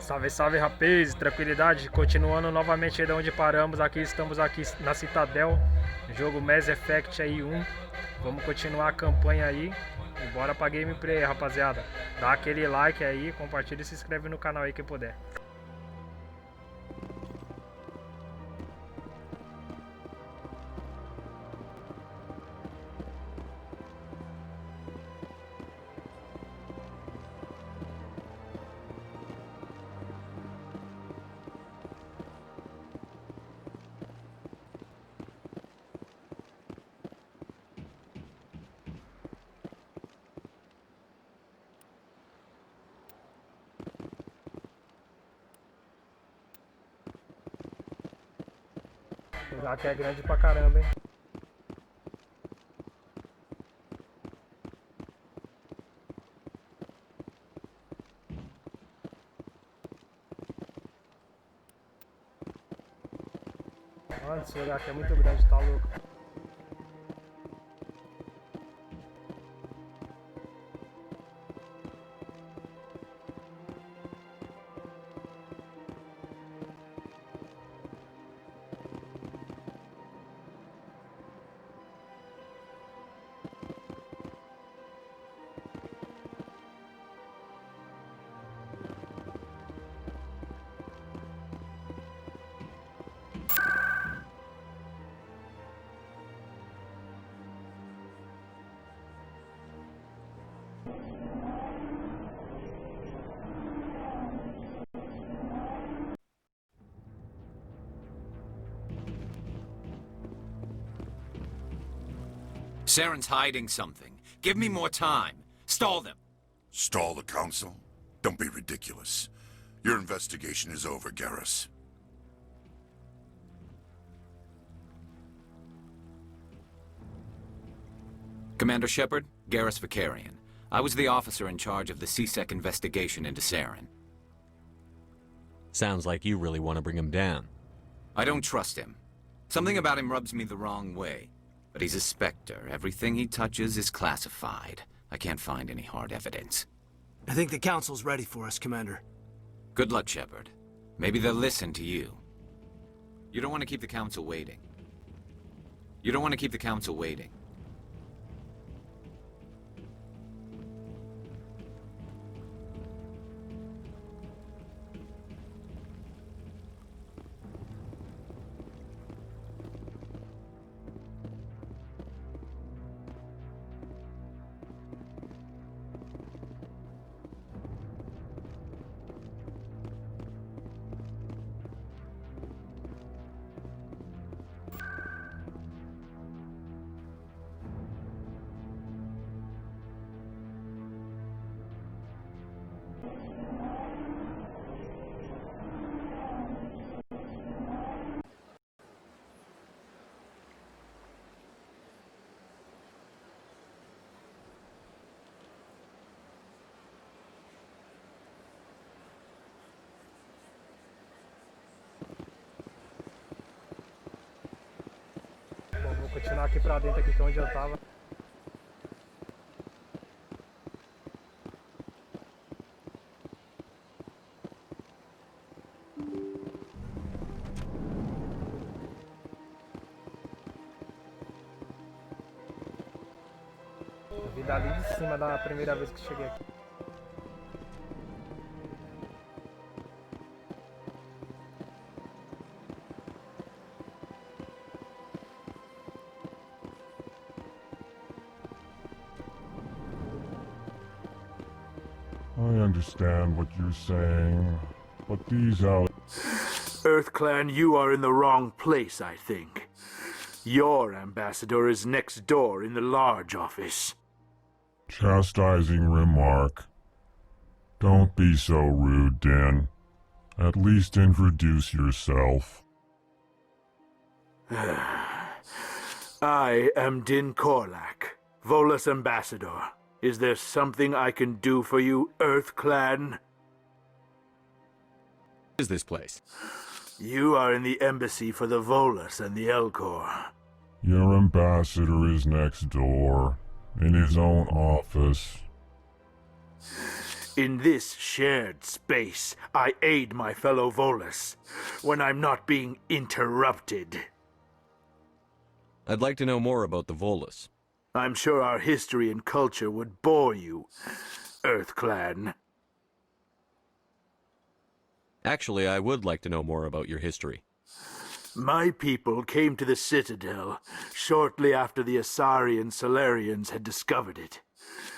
Salve, salve, rapaz, tranquilidade, continuando novamente aí de onde paramos aqui, estamos aqui na Citadel, jogo Mass Effect aí 1, vamos continuar a campanha aí, e bora pra gameplay, rapaziada, dá aquele like aí, compartilha e se inscreve no canal aí quem puder. O lugar aqui é grande pra caramba, hein? Olha, esse lugar aqui é muito grande, tá louco. Saren's hiding something. Give me more time. Stall them. Stall the Council? Don't be ridiculous. Your investigation is over, Garrus. Commander Shepard, Garrus Vicarian. I was the officer in charge of the CSEC investigation into Saren. Sounds like you really want to bring him down. I don't trust him. Something about him rubs me the wrong way. But he's a Spectre. Everything he touches is classified. I can't find any hard evidence. I think the Council's ready for us, Commander. Good luck, Shepard. Maybe they'll listen to you. You don't want to keep the Council waiting. You don't want to keep the Council waiting. Bom, vou continuar aqui pra dentro, aqui que é onde eu tava. Eu vi dali de cima da primeira vez que cheguei aqui. I understand what you're saying, but these EarthClan, you are in the wrong place, I think. Your ambassador is next door in the large office. chastising remark. Don't be so rude, Din. At least introduce yourself. I am Din Korlak, Volus ambassador. Is there something I can do for you, EarthClan? What is this place? You are in the embassy for the Volus and the Elcor. Your ambassador is next door, in his own office. In this shared space, I aid my fellow Volus when I'm not being interrupted. I'd like to know more about the Volus. I'm sure our history and culture would bore you, EarthClan. Actually, I would like to know more about your history. My people came to the Citadel shortly after the Asari Solarians had discovered it.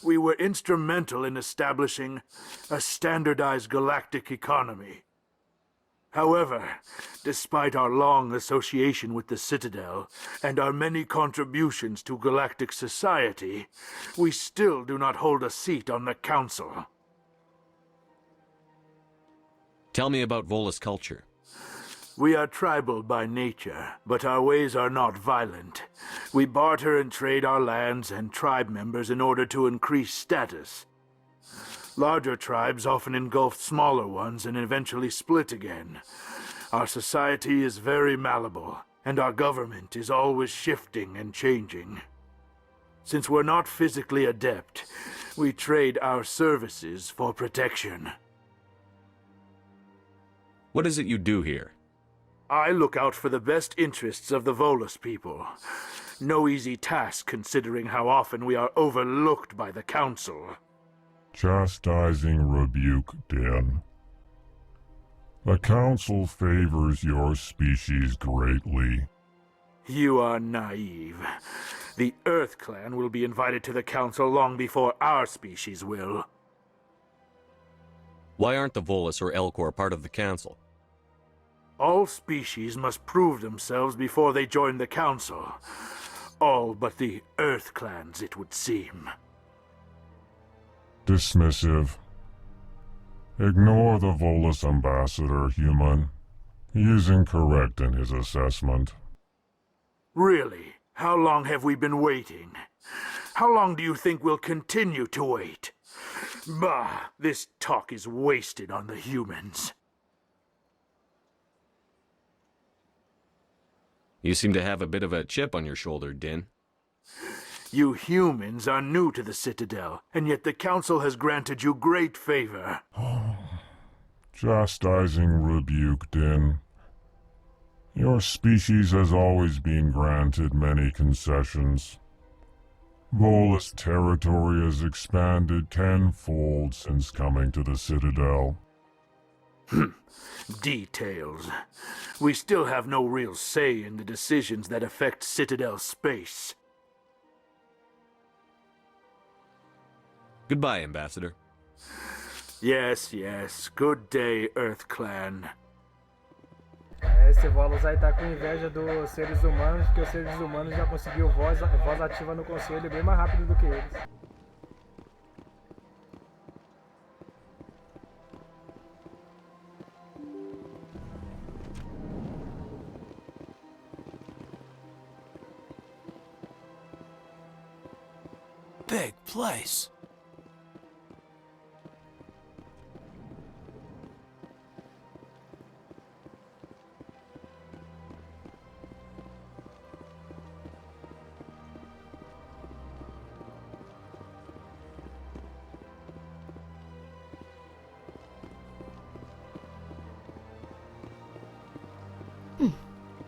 We were instrumental in establishing a standardized galactic economy. However, despite our long association with the Citadel and our many contributions to galactic society, we still do not hold a seat on the Council. Tell me about Volus culture. We are tribal by nature, but our ways are not violent. We barter and trade our lands and tribe members in order to increase status. Larger tribes often engulf smaller ones and eventually split again. Our society is very malleable, and our government is always shifting and changing. Since we're not physically adept, we trade our services for protection. What is it you do here? I look out for the best interests of the Volus people. No easy task considering how often we are overlooked by the Council. Chastising rebuke, Din. The Council favors your species greatly. You are naive. The EarthClan will be invited to the Council long before our species will. Why aren't the Volus or Elcor part of the Council? All species must prove themselves before they join the Council. All but the EarthClans, it would seem. Dismissive. Ignore the Volus ambassador, human. He is incorrect in his assessment. Really? How long have we been waiting? How long do you think we'll continue to wait? Bah, this talk is wasted on the humans. You seem to have a bit of a chip on your shoulder, Din. You humans are new to the Citadel, and yet the Council has granted you great favor. Chastising rebuke, Din. Your species has always been granted many concessions. Volus territory has expanded tenfold since coming to the Citadel. Details. We still have no real say in the decisions that affect Citadel space. Goodbye, Ambassador. Yes, yes. Good day, EarthClan. Esse Volus aí tá com inveja dos seres humanos, porque os seres humanos já conseguiu voz ativa no conselho bem mais rápido do que eles. Big place.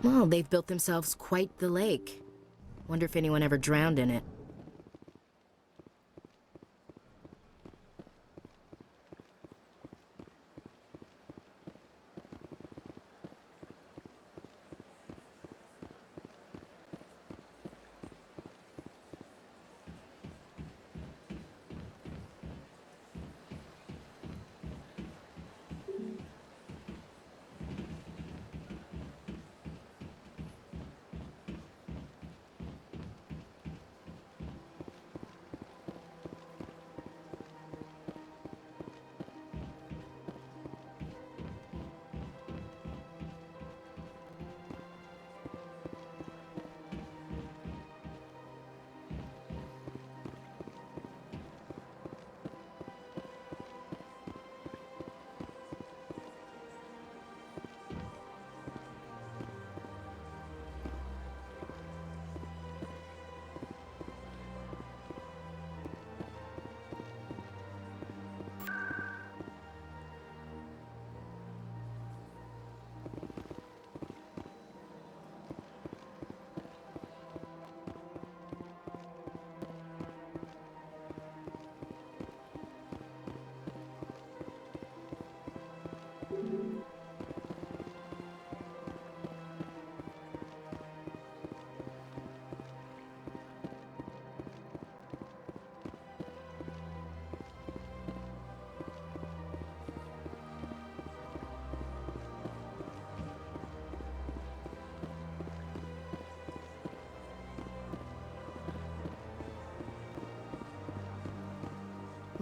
Well, they've built themselves quite the lake. Wonder if anyone ever drowned in it.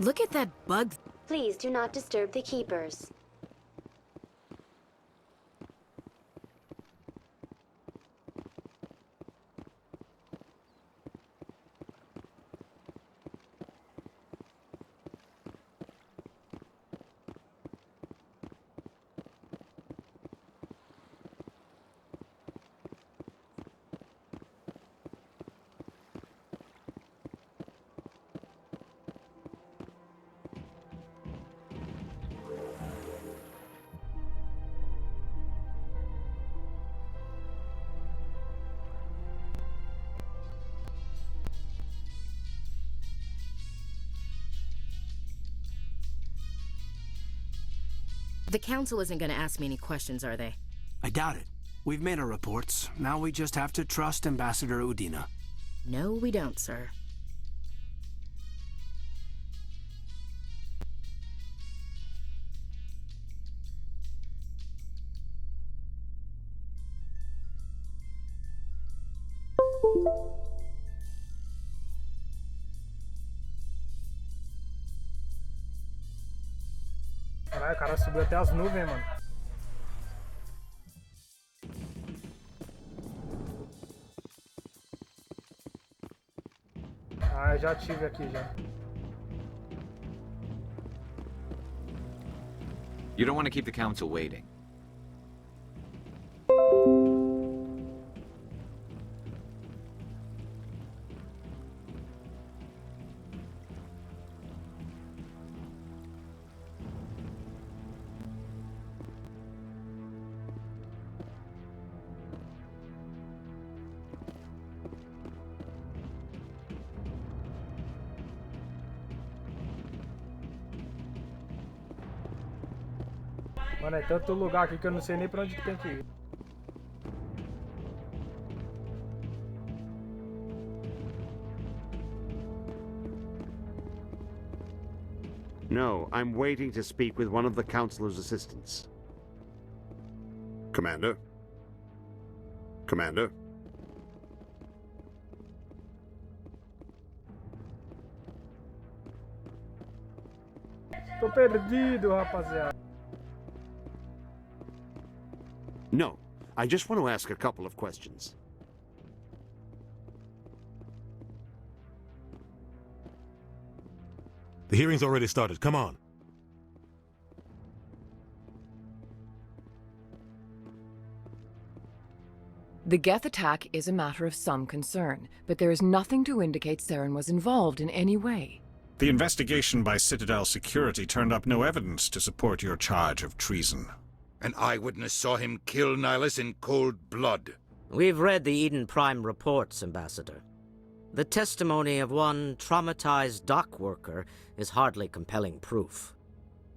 Look at that bug. Please do not disturb the keepers. The council isn't gonna ask me any questions, are they? I doubt it. We've made our reports. Now we just have to trust Ambassador Udina. No, we don't, sir. Caralho, o cara subiu até as nuvens, mano. Ah, eu já tive aqui já. You don't want to keep the council waiting. Mano, é tanto lugar aqui que eu não sei nem pra onde que tem que ir. No, I'm waiting to speak with one of the Councilor's assistants. Commander? Commander? Tô perdido, rapaziada. No, I just want to ask a couple of questions. The hearing's already started. Come on. The Geth attack is a matter of some concern, but there is nothing to indicate Saren was involved in any way. The investigation by Citadel Security turned up no evidence to support your charge of treason. An eyewitness saw him kill Nihilus in cold blood. We've read the Eden Prime reports, Ambassador. The testimony of one traumatized dock worker is hardly compelling proof.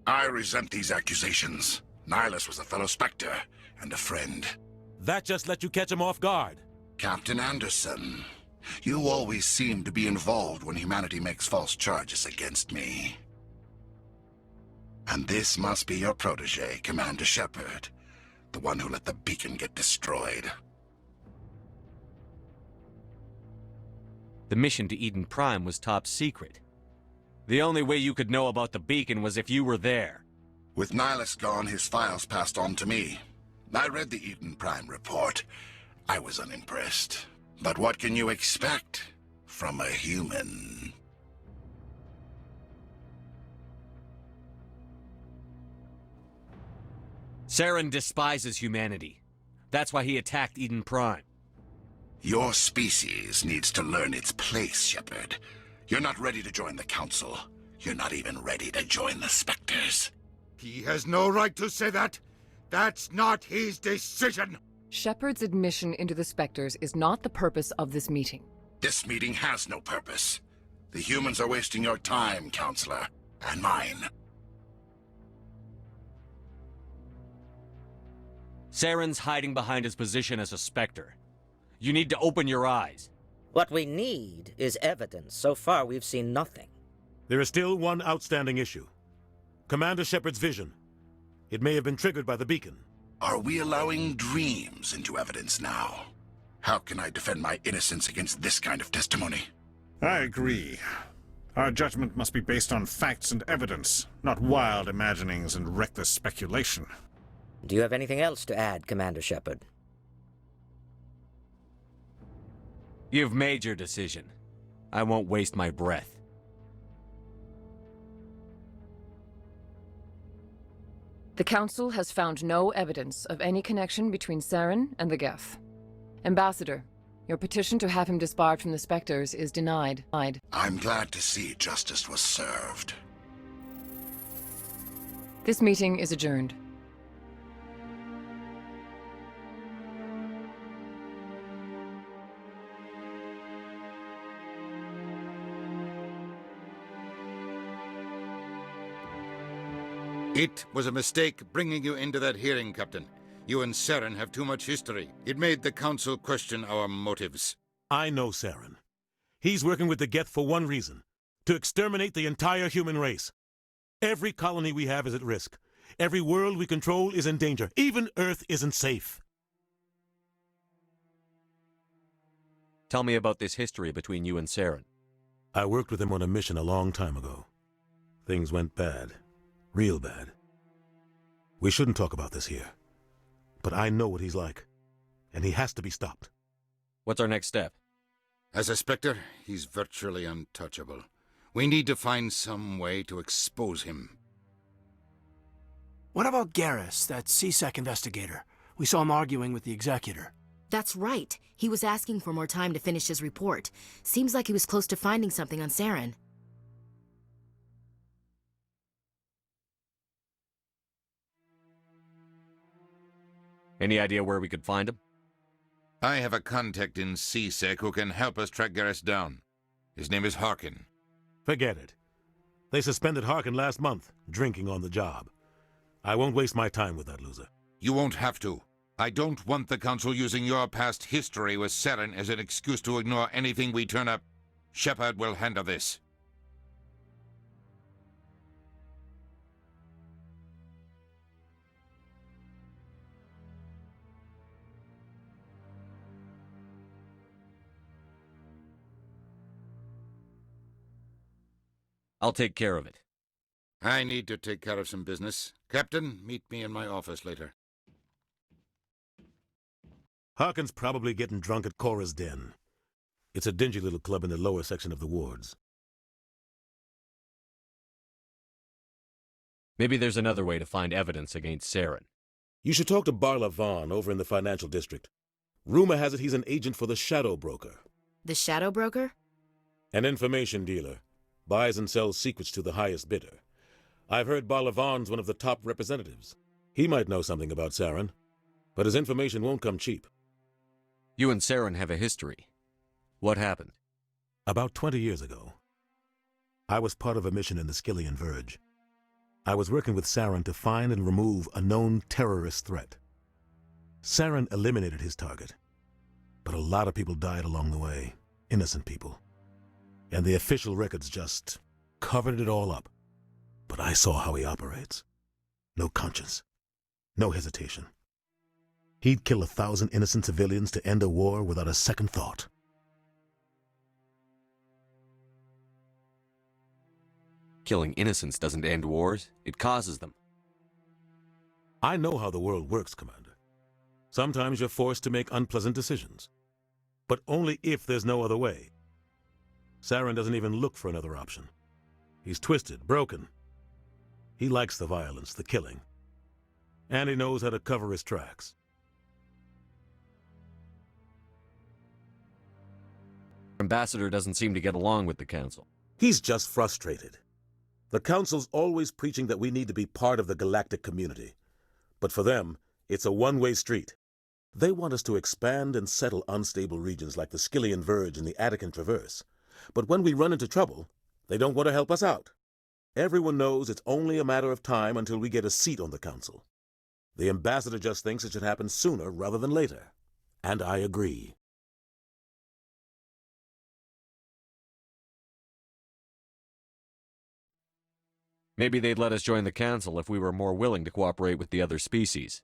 I resent these accusations. Nihilus was a fellow Spectre and a friend. That just let you catch him off guard. Captain Anderson, you always seem to be involved when humanity makes false charges against me. And this must be your protege, Commander Shepard, the one who let the beacon get destroyed. The mission to Eden Prime was top secret. The only way you could know about the beacon was if you were there. With Nihilus gone, his files passed on to me. I read the Eden Prime report. I was unimpressed. But what can you expect from a human? Saren despises humanity. That's why he attacked Eden Prime. Your species needs to learn its place, Shepard. You're not ready to join the Council. You're not even ready to join the Spectres. He has no right to say that. That's not his decision. Shepard's admission into the Spectres is not the purpose of this meeting. This meeting has no purpose. The humans are wasting your time, Counselor, and mine. Saren's hiding behind his position as a Spectre. You need to open your eyes. What we need is evidence. So far, we've seen nothing. There is still one outstanding issue. Commander Shepard's vision. It may have been triggered by the beacon. Are we allowing dreams into evidence now? How can I defend my innocence against this kind of testimony? I agree. Our judgment must be based on facts and evidence, not wild imaginings and reckless speculation. Do you have anything else to add, Commander Shepard? You've made your decision. I won't waste my breath. The Council has found no evidence of any connection between Saren and the Geth. Ambassador, your petition to have him disbarred from the Spectres is denied. I'm glad to see justice was served. This meeting is adjourned. It was a mistake bringing you into that hearing, Captain. You and Saren have too much history. It made the Council question our motives. I know Saren. He's working with the Geth for one reason: to exterminate the entire human race. Every colony we have is at risk. Every world we control is in danger. Even Earth isn't safe. Tell me about this history between you and Saren. I worked with him on a mission a long time ago. Things went bad. Real bad. We shouldn't talk about this here. But I know what he's like. And he has to be stopped. What's our next step? As a Spectre, he's virtually untouchable. We need to find some way to expose him. What about Garrus, that CSEC investigator? We saw him arguing with the Executor. That's right. He was asking for more time to finish his report. Seems like he was close to finding something on Saren. Any idea where we could find him? I have a contact in CSEC who can help us track Garrus down. His name is Harkin. Forget it. They suspended Harkin last month, drinking on the job. I won't waste my time with that loser. You won't have to. I don't want the Council using your past history with Saren as an excuse to ignore anything we turn up. Shepard will handle this. I'll take care of it. I need to take care of some business. Captain, meet me in my office later. Harkin's probably getting drunk at Cora's Den. It's a dingy little club in the lower section of the wards. Maybe there's another way to find evidence against Saren. You should talk to Barla Vaughn over in the financial district. Rumor has it he's an agent for the Shadow Broker. The Shadow Broker? An information dealer. Buys and sells secrets to the highest bidder. I've heard Barla Vaughn's one of the top representatives. He might know something about Saren, but his information won't come cheap. You and Saren have a history. What happened? About 20 years ago, I was part of a mission in the Skillian Verge. I was working with Saren to find and remove a known terrorist threat. Saren eliminated his target, but a lot of people died along the way, innocent people. And the official records just covered it all up. But I saw how he operates. No conscience. No hesitation. He'd kill 1,000 innocent civilians to end a war without a second thought. Killing innocents doesn't end wars, it causes them. I know how the world works, Commander. Sometimes you're forced to make unpleasant decisions. But only if there's no other way. Saren doesn't even look for another option. He's twisted, broken. He likes the violence, the killing. And he knows how to cover his tracks. Ambassador doesn't seem to get along with the Council. He's just frustrated. The Council's always preaching that we need to be part of the galactic community. But for them, it's a one-way street. They want us to expand and settle unstable regions like the Skillian Verge and the Attican Traverse. But when we run into trouble, they don't want to help us out. Everyone knows it's only a matter of time until we get a seat on the Council. The Ambassador just thinks it should happen sooner rather than later. And I agree. Maybe they'd let us join the Council if we were more willing to cooperate with the other species.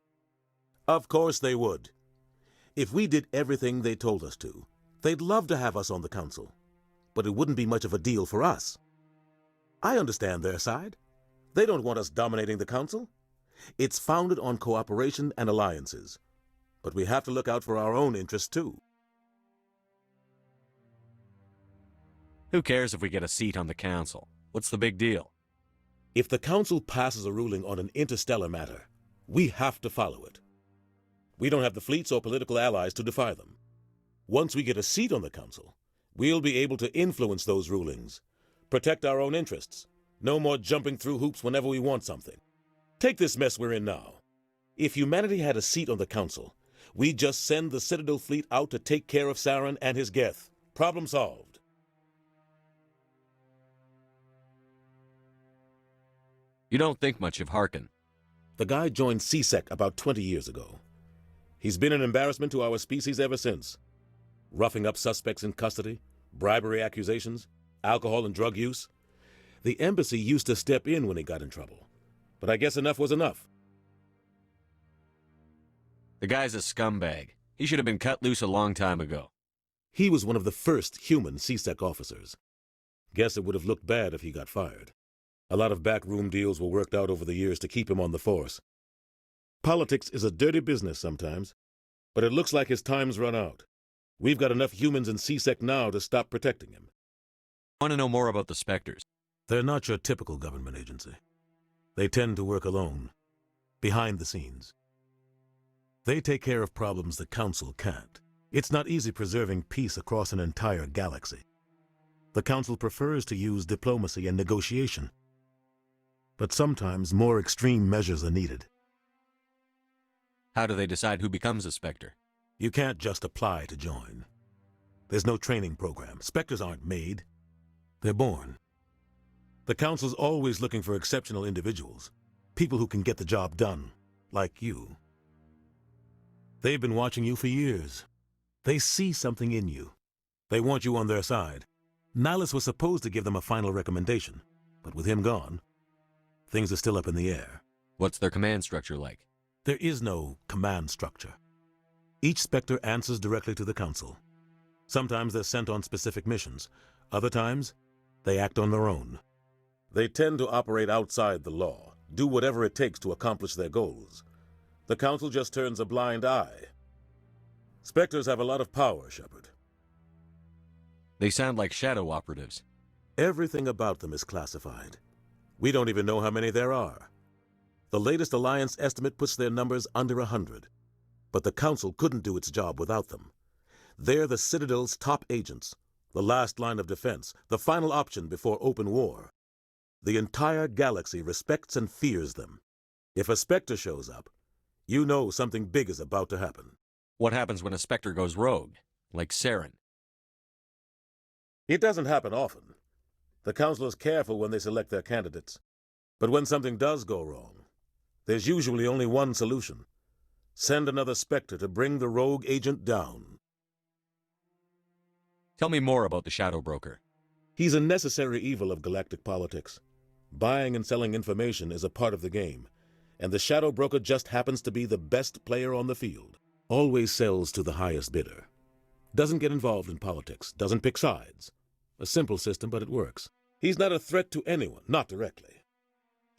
Of course they would. If we did everything they told us to, they'd love to have us on the Council. But it wouldn't be much of a deal for us. I understand their side. They don't want us dominating the Council. It's founded on cooperation and alliances. But we have to look out for our own interests, too. Who cares if we get a seat on the Council? What's the big deal? If the Council passes a ruling on an interstellar matter, we have to follow it. We don't have the fleets or political allies to defy them. Once we get a seat on the Council, we'll be able to influence those rulings, protect our own interests. No more jumping through hoops whenever we want something. Take this mess we're in now. If humanity had a seat on the Council, we'd just send the Citadel fleet out to take care of Saren and his Geth. Problem solved. You don't think much of Harkin. The guy joined CSEC about 20 years ago. He's been an embarrassment to our species ever since. Roughing up suspects in custody, bribery accusations, alcohol and drug use. The embassy used to step in when he got in trouble. But I guess enough was enough. The guy's a scumbag. He should have been cut loose a long time ago. He was one of the first human CSEC officers. Guess it would have looked bad if he got fired. A lot of backroom deals were worked out over the years to keep him on the force. Politics is a dirty business sometimes, but it looks like his time's run out. We've got enough humans in CSEC now to stop protecting him. I want to know more about the Spectres. They're not your typical government agency. They tend to work alone, behind the scenes. They take care of problems the Council can't. It's not easy preserving peace across an entire galaxy. The Council prefers to use diplomacy and negotiation. But sometimes more extreme measures are needed. How do they decide who becomes a Spectre? You can't just apply to join. There's no training program. Spectres aren't made. They're born. The Council's always looking for exceptional individuals. People who can get the job done, like you. They've been watching you for years. They see something in you. They want you on their side. Nihilus was supposed to give them a final recommendation, but with him gone, things are still up in the air. What's their command structure like? There is no command structure. Each Spectre answers directly to the Council. Sometimes they're sent on specific missions. Other times, they act on their own. They tend to operate outside the law, do whatever it takes to accomplish their goals. The Council just turns a blind eye. Spectres have a lot of power, Shepard. They sound like shadow operatives. Everything about them is classified. We don't even know how many there are. The latest Alliance estimate puts their numbers under 100. But the Council couldn't do its job without them. They're the Citadel's top agents, the last line of defense, the final option before open war. The entire galaxy respects and fears them. If a Spectre shows up, you know something big is about to happen. What happens when a Spectre goes rogue, like Saren? It doesn't happen often. The Council is careful when they select their candidates. But when something does go wrong, there's usually only one solution. Send another Spectre to bring the rogue agent down. Tell me more about the Shadow Broker. He's a necessary evil of galactic politics. Buying and selling information is a part of the game, and the Shadow Broker just happens to be the best player on the field. Always sells to the highest bidder. Doesn't get involved in politics, doesn't pick sides. A simple system, but it works. He's not a threat to anyone, not directly.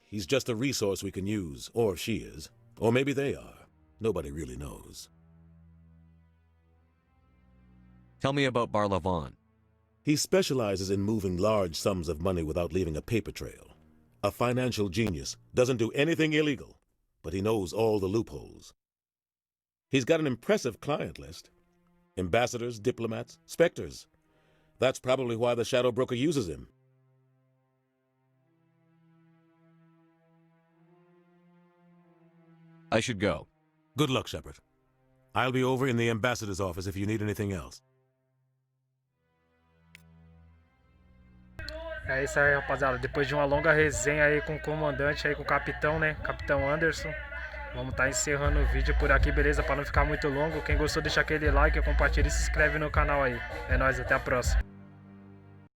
He's just a resource we can use, or she is. Or maybe they are. Nobody really knows. Tell me about Barlavon. He specializes in moving large sums of money without leaving a paper trail. A financial genius, doesn't do anything illegal, but he knows all the loopholes. He's got an impressive client list. Ambassadors, diplomats, Spectres. That's probably why the Shadow Broker uses him. I should go. Good luck, Shepard. I'll be over in the ambassador's office if you need anything else. É isso aí, rapaziada. Depois de uma longa resenha aí com o comandante, aí com o capitão, né? Capitão Anderson. Vamos estar encerrando o vídeo por aqui, beleza? Para não ficar muito longo. Quem gostou, deixa aquele like, compartilha e se inscreve no canal aí. É nóis, até a próxima.